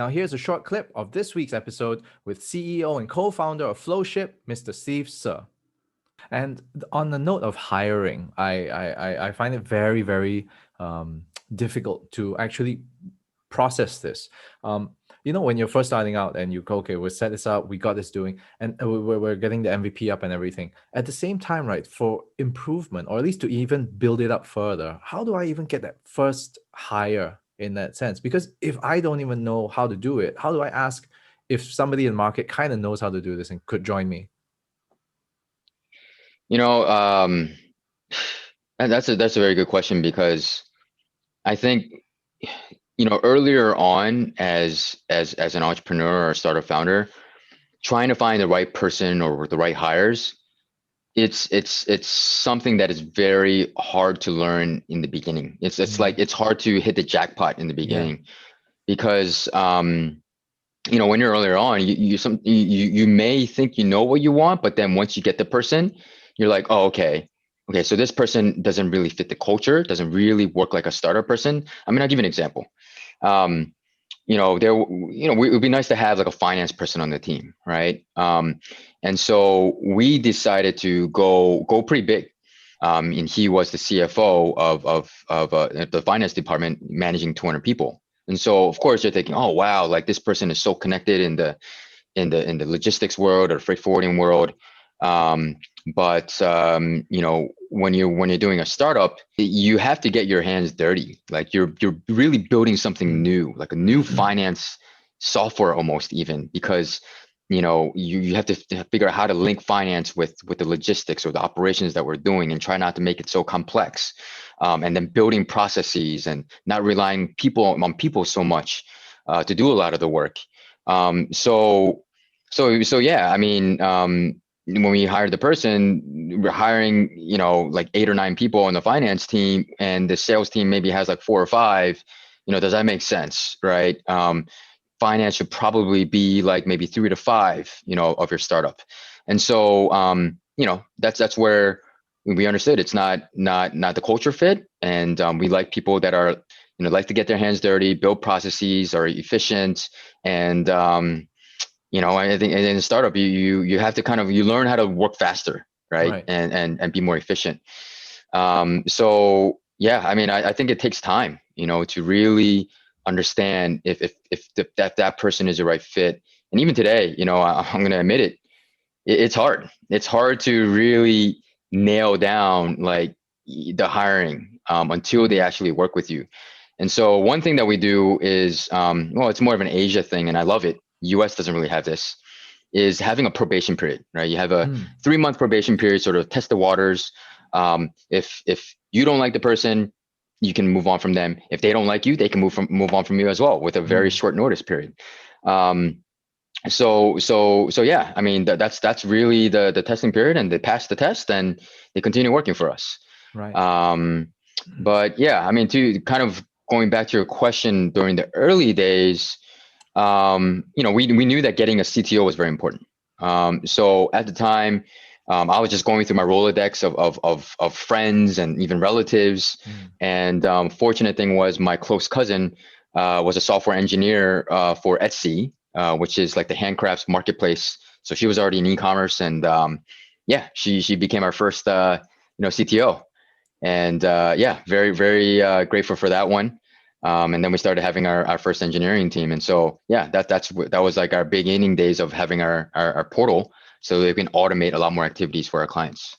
Now, here's a short clip of this week's episode with CEO and co-founder of FloShip, Mr. Steve Sir. And on the note of hiring, I find it very, very difficult to actually process this. When you're first starting out and you go, okay, we'll set this up, we got this doing, and we're getting the MVP up and everything. At the same time, right, for improvement, or at least to even build it up further, how do I even get that first hire in that sense? Because if I don't even know how to do it, how do I ask if somebody in the market kind of knows how to do this and could join me? And that's a very good question, because I think, earlier on as an entrepreneur or startup founder, trying to find the right person or the right hires, it's something that is very hard to learn in the beginning. It's like it's hard to hit the jackpot in the Yeah. beginning, because when you're earlier on, you may think you know what you want, but then once you get the person, you're like, oh, okay, so this person doesn't really fit the culture, doesn't really work like a startup person. I mean, I'll give you an example. Um, it would be nice to have like a finance person on the team, right? And so we decided to go pretty big. And he was the CFO of the finance department, managing 200 people. And so, of course, you're thinking, oh wow, like this person is so connected in the logistics world or freight forwarding world. But when you're doing a startup, you have to get your hands dirty. Like you're really building something new, like a new finance software almost, even, because you have to figure out how to link finance with the logistics or the operations that we're doing, and try not to make it so complex. And then building processes and not relying on people so much to do a lot of the work. So yeah, I mean, when we hired the person, we're hiring, like 8 or 9 people on the finance team, and the sales team maybe has like 4 or 5. Does that make sense, right? Finance should probably be like maybe 3 to 5, of your startup. And so, that's where we understood it's not the culture fit, and we like people that are, like to get their hands dirty, build processes, are efficient, and I think in a startup, you have to you learn how to work faster, right? Right. And be more efficient. So yeah, I mean, I think it takes time, to really understand if that person is the right fit. And even today, I'm going to admit it's hard. It's hard to really nail down like the hiring until they actually work with you. And so one thing that we do is, it's more of an Asia thing, and I love it. US doesn't really have this, is having a probation period, right? You have a 3-month probation period, sort of test the waters. If you don't like the person, you can move on from them. If they don't like you, they can move on from you as well, with a very short notice period. So yeah, I mean, that's really the testing period, and they pass the test, and they continue working for us. Right. But yeah, I mean, to kind of going back to your question, during the early days, we knew that getting a CTO was very important. So at the time, I was just going through my Rolodex of friends and even relatives. And fortunate thing was, my close cousin was a software engineer for Etsy, which is like the handcrafts marketplace. So she was already in e-commerce, and yeah, she became our first CTO. And yeah, very, very grateful for that one. And then we started having our first engineering team. And so yeah, that was like our beginning days of having our portal, so that we can automate a lot more activities for our clients.